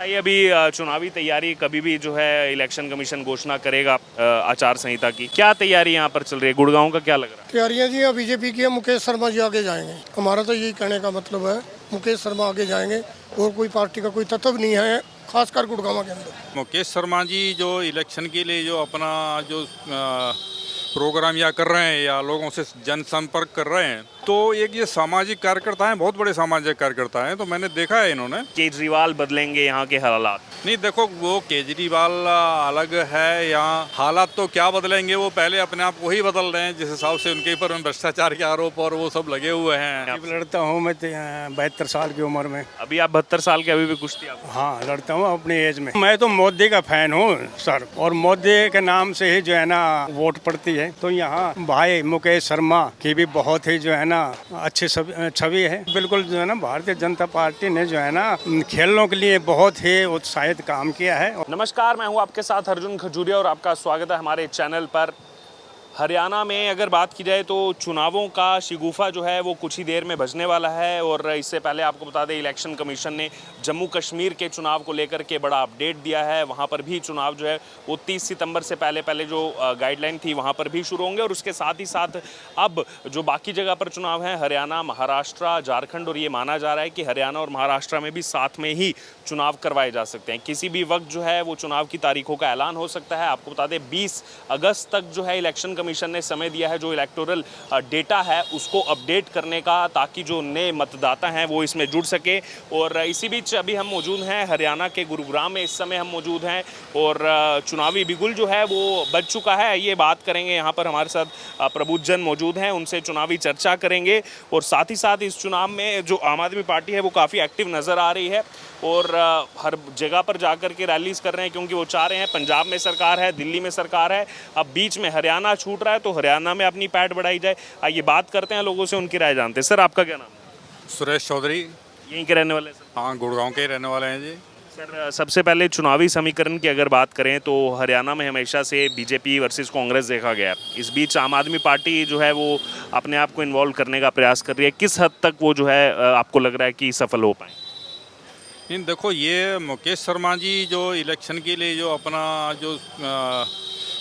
ये अभी चुनावी तैयारी कभी भी जो है इलेक्शन कमीशन घोषणा करेगा आचार संहिता की। क्या तैयारी यहाँ पर चल रही है? गुड़गांव का क्या लग रहा है? तैयारियां जी बीजेपी की है। मुकेश शर्मा जी आगे जाएंगे। हमारा तो यही कहने का मतलब है, मुकेश शर्मा आगे जाएंगे और कोई पार्टी का कोई तत्व नहीं है, खासकर गुड़गांव के अंदर। मुकेश शर्मा जी जो इलेक्शन के लिए जो अपना जो प्रोग्राम या कर रहे हैं या लोगों से जनसंपर्क कर रहे हैं, तो एक ये सामाजिक कार्यकर्ता हैं, बहुत बड़े सामाजिक कार्यकर्ता हैं। तो मैंने देखा है इन्होंने। केजरीवाल बदलेंगे यहाँ के हालात? नहीं, देखो वो केजरीवाल अलग है, यहाँ हालात तो क्या बदलेंगे, वो पहले अपने आप को ही बदल रहे हैं जिस हिसाब से उनके ऊपर भ्रष्टाचार के आरोप और वो सब लगे हुए हैं। लड़ता हूँ मैं 72 साल की उम्र में। अभी आप 72 साल के, अभी भी कुश्ती आप? हाँ, लड़ता हूँ अपनी एज में। मैं तो मोदी का फैन हूँ सर, और मोदी के नाम से ही जो है ना वोट पड़ती है। तो यहाँ भाई मुकेश शर्मा की भी बहुत ही जो है ना अच्छी छवि है। बिल्कुल जो है ना भारतीय जनता पार्टी ने जो है ना खेलों के लिए बहुत ही उत्साहित काम किया है। नमस्कार, मैं हूं आपके साथ अर्जुन खजूरिया और आपका स्वागत है हमारे चैनल पर। हरियाणा में अगर बात की जाए तो चुनावों का शिगुफा जो है वो कुछ ही देर में बजने वाला है। और इससे पहले आपको बता दें, इलेक्शन कमीशन ने जम्मू कश्मीर के चुनाव को लेकर के बड़ा अपडेट दिया है। वहाँ पर भी चुनाव जो है वो 30 सितंबर से पहले जो गाइडलाइन थी वहाँ पर भी शुरू होंगे। और उसके साथ ही साथ अब जो बाकी जगह पर चुनाव हैं, हरियाणा, महाराष्ट्र, झारखंड, और ये माना जा रहा है कि हरियाणा और महाराष्ट्र में भी साथ में ही चुनाव करवाए जा सकते हैं। किसी भी वक्त जो है वो चुनाव की तारीखों का ऐलान हो सकता है। आपको बता दें 20 अगस्त तक जो है इलेक्शन कमीशन ने समय दिया है जो इलेक्टोरल डेटा है उसको अपडेट करने का, ताकि जो नए मतदाता हैं वो इसमें जुड़ सके। और इसी बीच अभी हम मौजूद हैं हरियाणा के गुरुग्राम में, इस समय हम मौजूद हैं और चुनावी बिगुल जो है वो बज चुका है। ये बात करेंगे, यहाँ पर हमारे साथ प्रबुद्धजन मौजूद हैं, उनसे चुनावी चर्चा करेंगे। और साथ ही साथ इस चुनाव में जो आम आदमी पार्टी है वो काफ़ी एक्टिव नज़र आ रही है और हर जगह पर जाकर के रैलीज कर रहे हैं, क्योंकि वो चाह रहे हैं पंजाब में सरकार है, दिल्ली में सरकार है, अब बीच में हरियाणा छूट रहा है तो हरियाणा में अपनी पैठ बढ़ाई जाए। आइए बात करते हैं, लोगों से उनकी राय जानते हैं। सर, आपका क्या नाम है? सुरेश चौधरी। यहीं के रहने वाले? सर हाँ, गुड़गांव के ही रहने वाले हैं जी। सर, सबसे पहले चुनावी समीकरण की अगर बात करें तो हरियाणा में हमेशा से बीजेपी वर्सेस कांग्रेस देखा गया। इस बीच आम आदमी पार्टी जो है वो अपने आप को इन्वॉल्व करने का प्रयास कर रही है। किस हद तक वो जो है आपको लग रहा है कि सफल हो पाए? नहीं, देखो ये मुकेश शर्मा जी जो इलेक्शन के लिए जो अपना जो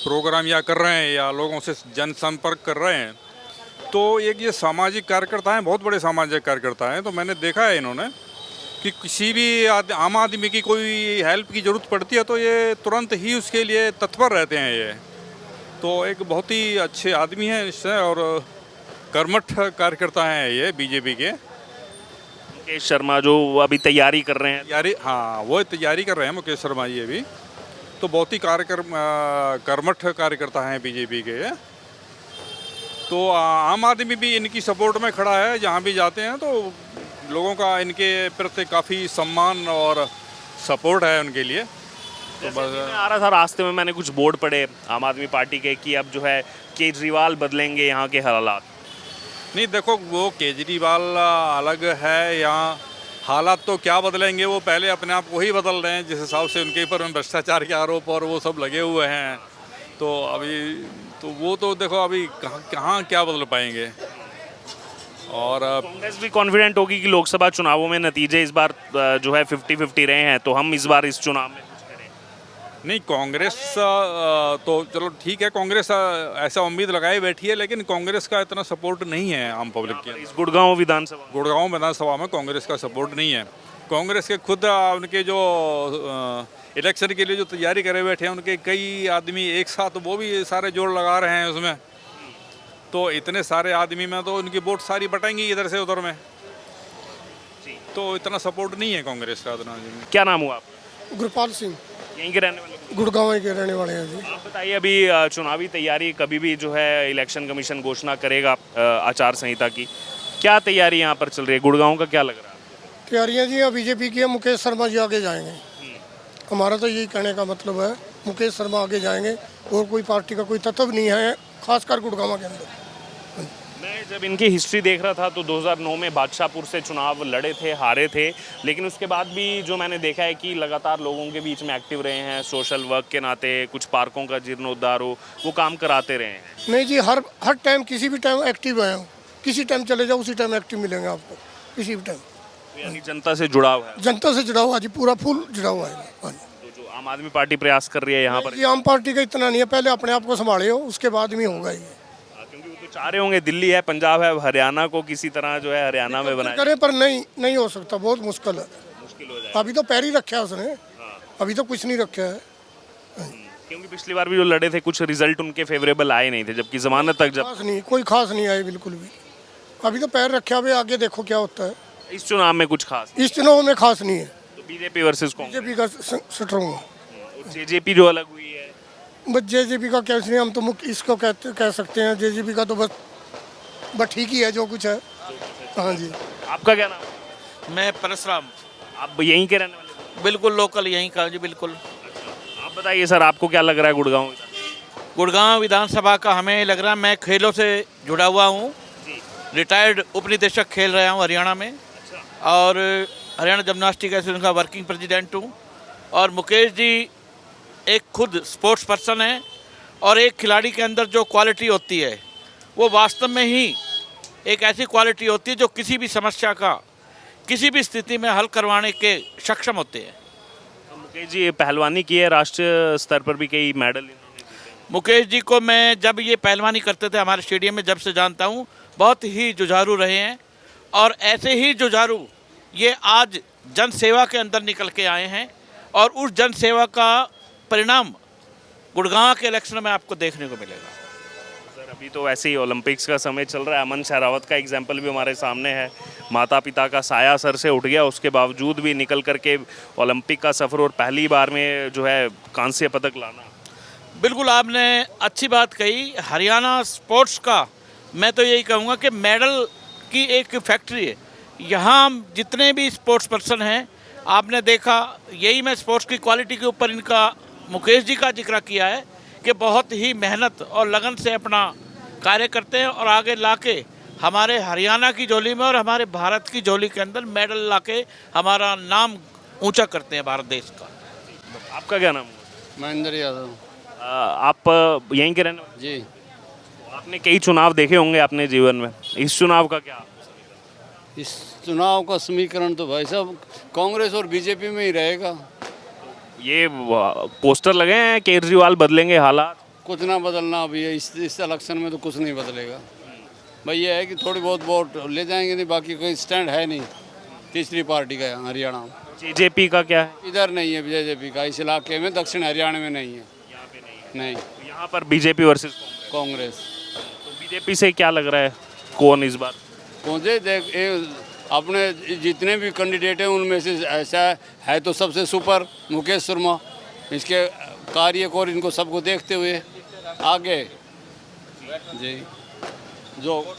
प्रोग्राम या कर रहे हैं या लोगों से जनसंपर्क कर रहे हैं, तो एक ये सामाजिक कार्यकर्ता हैं, बहुत बड़े सामाजिक कार्यकर्ता हैं। तो मैंने देखा है इन्होंने कि किसी भी आम आदमी की कोई हेल्प की ज़रूरत पड़ती है तो ये तुरंत ही उसके लिए तत्पर रहते हैं। ये तो एक बहुत ही अच्छे आदमी हैं इससे, और कर्मठ कार्यकर्ता हैं ये बीजेपी के। मुकेश शर्मा जो अभी तैयारी कर रहे हैं? तैयारी, हाँ, वो तैयारी कर रहे हैं मुकेश शर्मा जी अभी। तो बहुत ही कर्मठ कार्यकर्ता हैं बीजेपी के। तो आम आदमी भी इनकी सपोर्ट में खड़ा है, जहाँ भी जाते हैं तो लोगों का इनके प्रति काफ़ी सम्मान और सपोर्ट है उनके लिए। तो बस मैं आ रहा था रास्ते में, मैंने कुछ बोर्ड पढ़े आम आदमी पार्टी के कि अब जो है केजरीवाल बदलेंगे यहाँ के हालात। नहीं, देखो वो केजरीवाल अलग है, यहाँ हालात तो क्या बदलेंगे, वो पहले अपने आप को ही बदल रहे हैं जिस हिसाब से उनके ऊपर भ्रष्टाचार के आरोप और वो सब लगे हुए हैं। तो अभी तो वो तो देखो अभी कहाँ क्या बदल पाएंगे। और कांग्रेस भी कॉन्फिडेंट होगी कि लोकसभा चुनावों में नतीजे इस बार जो है 50-50 रहे हैं, तो हम इस बार इस चुनाव में कुछ करें। नहीं, कांग्रेस तो चलो ठीक है, कांग्रेस ऐसा उम्मीद लगाए बैठी है, लेकिन कांग्रेस का इतना सपोर्ट नहीं है आम पब्लिक के। इस गुड़गांव विधानसभा में कांग्रेस का सपोर्ट नहीं है। कांग्रेस के खुद उनके जो इलेक्शन के लिए जो तैयारी करे बैठे हैं, उनके कई आदमी एक साथ वो भी सारे जोड़ लगा रहे हैं उसमें। तो इतने सारे आदमी में तो उनकी वोट सारी बटेंगी इधर से उधर में, तो इतना सपोर्ट नहीं है कांग्रेस का इतना। क्या नाम हुआ आपका? गुरपाल सिंह, यहीं के रहने वाले? गुड़गांव के रहने वाले हैं जी। आप बताइए, अभी चुनावी तैयारी कभी भी जो है इलेक्शन कमीशन घोषणा करेगा आचार संहिता की। क्या तैयारी यहाँ पर चल रही है? गुड़गांव का क्या लग रहा है? तैयारियां जी बीजेपी की है। मुकेश शर्मा जी आगे जाएंगे। हमारा तो यही कहने का मतलब है, मुकेश शर्मा आगे जाएंगे और कोई पार्टी का कोई तत्व नहीं है, खासकर गुड़गांव के अंदर। मैं जब इनकी हिस्ट्री देख रहा था तो 2009 में बादशाहपुर से चुनाव लड़े थे, हारे थे, लेकिन उसके बाद भी जो मैंने देखा है कि लगातार लोगों के बीच में एक्टिव रहे हैं, सोशल वर्क के नाते, कुछ पार्कों का जीर्णोद्धार हो, वो काम कराते रहे हैं। नहीं जी, हर टाइम किसी भी टाइम एक्टिव है। किसी टाइम चले जाओ उसी टाइम एक्टिव मिलेंगे आपको, किसी भी टाइम। यानी जनता से जुड़ाव है। जनता से जुड़ा हुआ जी, पूरा फुल जुड़ा हुआ है। हाँ जी। तो जो आम आदमी पार्टी प्रयास कर रही है यहाँ पर, ये आम पार्टी का इतना नहीं है, पहले अपने आप को संभाले हो, उसके बाद में होगा ये। क्योंकि वो तो चाह रहे होंगे दिल्ली है, पंजाब है, हरियाणा को किसी तरह जो है हरियाणा में बनाया। करे पर नहीं हो सकता, बहुत मुश्किल है। मुश्किल हो जाए, अभी तो पैर ही रखा है उसने, अभी तो कुछ नहीं रखा है। क्योंकि पिछली बार भी जो लड़े थे कुछ रिजल्ट उनके फेवरेबल आए नहीं थे, जबकि जमानत तक जब खास नहीं, कोई खास नहीं आए बिल्कुल भी। अभी तो पैर रखा हुआ, आगे देखो क्या होता है। इस चुनाव में कुछ खास इस चुनाव में खास नहीं है। तो बीजेपी वर्सेस कांग्रेस, बीजेपी का स्ट्रॉन्ग है। जेजेपी जो अलग हुई है। बस जेजेपी का कैसे नहीं, हम तो मुख्य इसको कह सकते हैं, जेजेपी का तो बस ठीक ही है जो कुछ है। हाँ जी। आपका क्या नाम है? मैं परशुराम, आप यहीं के रहने वाले हो? बिल्कुल लोकल यहीं का जी, बिल्कुल। आप बताइए सर, आपको क्या लग रहा है गुड़गांव? गुड़गांव विधानसभा का हमें लग रहा है, मैं खेलों से जुड़ा हुआ हूँ, रिटायर्ड उप निदेशक खेल रहा हूँ हरियाणा में, और हरियाणा जिम्नास्टिक एसोसिएशन का वर्किंग प्रेसिडेंट हूँ। और मुकेश जी एक खुद स्पोर्ट्स पर्सन है, और एक खिलाड़ी के अंदर जो क्वालिटी होती है वो वास्तव में ही एक ऐसी क्वालिटी होती है जो किसी भी समस्या का किसी भी स्थिति में हल करवाने के सक्षम होते हैं। मुकेश जी पहलवानी की है, राष्ट्रीय स्तर पर भी कई मेडल इन्होंने जीते। मुकेश जी को मैं जब ये पहलवानी करते थे हमारे स्टेडियम में, जब से जानता हूँ, बहुत ही जुझारू रहे हैं, और ऐसे ही जुझारू ये आज जन सेवा के अंदर निकल के आए हैं, और उस जन सेवा का परिणाम गुड़गांव के इलेक्शन में आपको देखने को मिलेगा। सर अभी तो वैसे ही ओलंपिक्स का समय चल रहा है, अमन शेरावत का एग्जाम्पल भी हमारे सामने है। माता पिता का साया सर से उठ गया, उसके बावजूद भी निकल करके ओलंपिक का सफ़र, और पहली बार में जो है कांस्य पदक लाना। बिल्कुल आपने अच्छी बात कही। हरियाणा स्पोर्ट्स का मैं तो यही कहूँगा कि मेडल की एक फैक्ट्री है। यहाँ जितने भी स्पोर्ट्स पर्सन हैं, आपने देखा, यही मैं स्पोर्ट्स की क्वालिटी के ऊपर इनका मुकेश जी का जिक्र किया है कि बहुत ही मेहनत और लगन से अपना कार्य करते हैं, और आगे लाके हमारे हरियाणा की झोली में और हमारे भारत की झोली के अंदर मेडल लाके हमारा नाम ऊंचा करते हैं भारत देश का। आपका क्या नाम है? महेंद्र यादव आप यहीं के रहने वाले? जी। आपने कई चुनाव देखे होंगे अपने जीवन में, इस चुनाव का क्या? इस चुनाव का समीकरण तो भाई साहब कांग्रेस और बीजेपी में ही रहेगा। ये पोस्टर लगे हैं केजरीवाल बदलेंगे हालात, कुछ ना बदलना अभी है, इस इलेक्शन में तो कुछ नहीं बदलेगा भाई। ये है कि थोड़ी बहुत वोट ले जाएंगे, नहीं बाकी कोई स्टैंड है नहीं तीसरी पार्टी का यहाँ हरियाणा में। जेजेपी का क्या है? इधर नहीं है बीजेपी का, इस इलाके में दक्षिण हरियाणा में नहीं है। यहाँ पे नहीं है। नहीं, तो यहाँ पर बीजेपी वर्सेस कांग्रेस। तो बीजेपी से क्या लग रहा है, कौन इस बार? कौन से देख अपने जितने भी कैंडिडेट हैं उनमें से ऐसा है तो सबसे सुपर मुकेश शर्मा, इसके कार्य को और इनको सबको देखते हुए आगे जी जो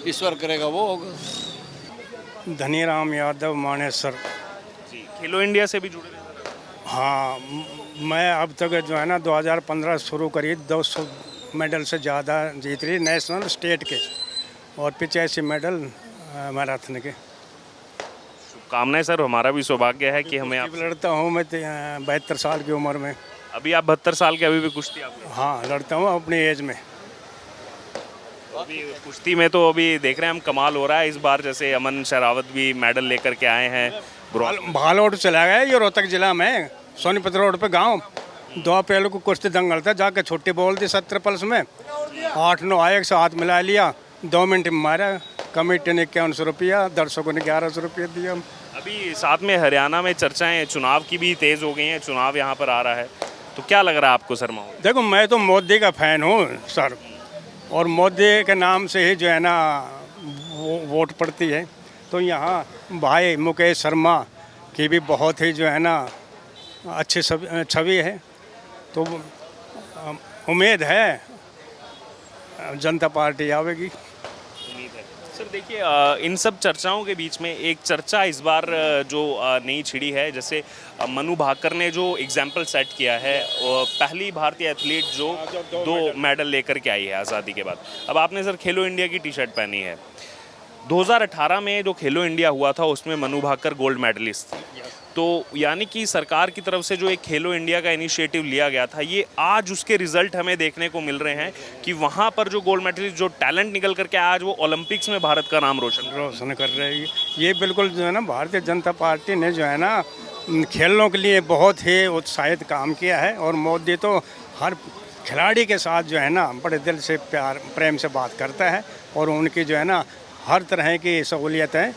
ईश्वर करेगा वो होगा। धनीराम यादव मानेसर। जी, खेलो इंडिया से भी जुड़े रहे? हाँ, मैं अब तक जो है ना 2015 शुरू करी, 200 मेडल से ज़्यादा जीत रही नेशनल स्टेट के, और 85 मेडल मैराथन के। शुभकामनाएं सर, हमारा भी सौभाग्य है कि हमें आप लड़ता हूँ मैं 72 साल की उम्र में। अभी आप 72 साल के, अभी भी कुश्ती आप हाँ, लड़ता हूँ अपनी एज में। अभी कुश्ती में तो अभी देख रहे हैं हम, कमाल हो रहा है इस बार, जैसे अमन शेरावत भी मेडल लेकर के आए हैं। भालोड चला गया, ये रोहतक जिला में सोनीपत रोड पे गांव। 2 अप्रैल को कुश्ती दंगल था, जाके छुट्टी बोल दी 70 प्लस में, 8-9 आए, एक साथ हाथ मिला लिया, 2 मिनट में मारा। कमेटी ने 5100 रुपया, दर्शकों ने 1100 रुपया दिया। अभी साथ में हरियाणा में चर्चाएं चुनाव की भी तेज हो गई हैं, चुनाव यहाँ पर आ रहा है, तो क्या लग रहा है आपको सर? माहौल देखो, मैं तो मोदी का फ़ैन हूँ सर, और मोदी के नाम से ही जो है ना वोट पड़ती है। तो यहाँ भाई मुकेश शर्मा की भी बहुत ही जो है ना अच्छी छवि है, तो उम्मीद है जनता पार्टी आवेगी। सर देखिए, इन सब चर्चाओं के बीच में एक चर्चा इस बार जो नई छिड़ी है, जैसे मनु भाकर ने जो एग्जाम्पल सेट किया है, पहली भारतीय एथलीट जो 2 मेडल लेकर के आई है आज़ादी के बाद। अब आपने सर खेलो इंडिया की टी शर्ट पहनी है, 2018 में जो खेलो इंडिया हुआ था उसमें मनु भाकर गोल्ड मेडलिस्ट थी। तो यानी कि सरकार की तरफ से जो एक खेलो इंडिया का इनिशिएटिव लिया गया था, ये आज उसके रिजल्ट हमें देखने को मिल रहे हैं कि वहाँ पर जो गोल्ड मेडलिस्ट, जो टैलेंट निकल करके आज वो ओलंपिक्स में भारत का नाम रोशन कर रही है। ये बिल्कुल जो है ना भारतीय जनता पार्टी ने जो है ना खेलों के लिए बहुत ही उत्साहित काम किया है। और मोदी तो हर खिलाड़ी के साथ जो है ना बड़े दिल से प्यार प्रेम से बात करता है और उनकी जो है ना हर तरह की सहूलियतें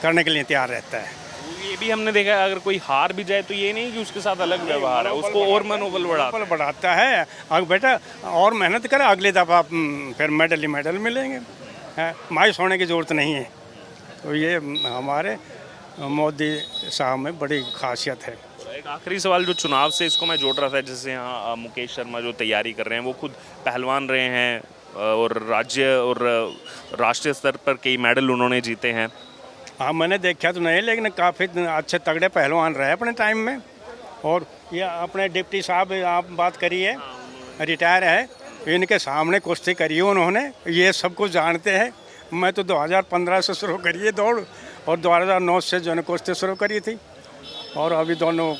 करने के लिए तैयार रहता है। ये भी हमने देखा है, अगर कोई हार भी जाए तो ये नहीं कि उसके साथ अलग व्यवहार है, उसको और मनोबल बढ़ाता है। अब बेटा और मेहनत कर, अगली दफ़ा फिर मेडल ही मेडल मिलेंगे, मायूस होने की ज़रूरत नहीं है। तो ये हमारे मोदी साहब में बड़ी खासियत है। एक आखिरी सवाल जो चुनाव से इसको मैं जोड़ रहा था, जैसे यहाँ मुकेश शर्मा जो तैयारी कर रहे हैं वो खुद पहलवान रहे हैं और राज्य और राष्ट्रीय स्तर पर कई मेडल उन्होंने जीते हैं। हाँ मैंने देखा तो नहीं, लेकिन काफ़ी अच्छे तगड़े पहलवान रहे अपने टाइम में। और ये अपने डिप्टी साहब आप बात करिए, रिटायर है, इनके सामने कुश्ती करी है उन्होंने, ये सब कुछ जानते हैं। मैं तो 2015 से शुरू करी है दौड़ और 2009 से जो है कुश्ती शुरू करी थी। और अभी दोनों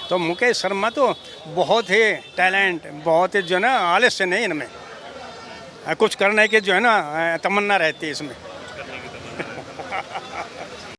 तो मुकेश शर्मा तो बहुत ही टैलेंट, बहुत ही जो है ना आलस्य नहीं इनमें, कुछ करने की जो है ना तमन्ना रहती है इसमें।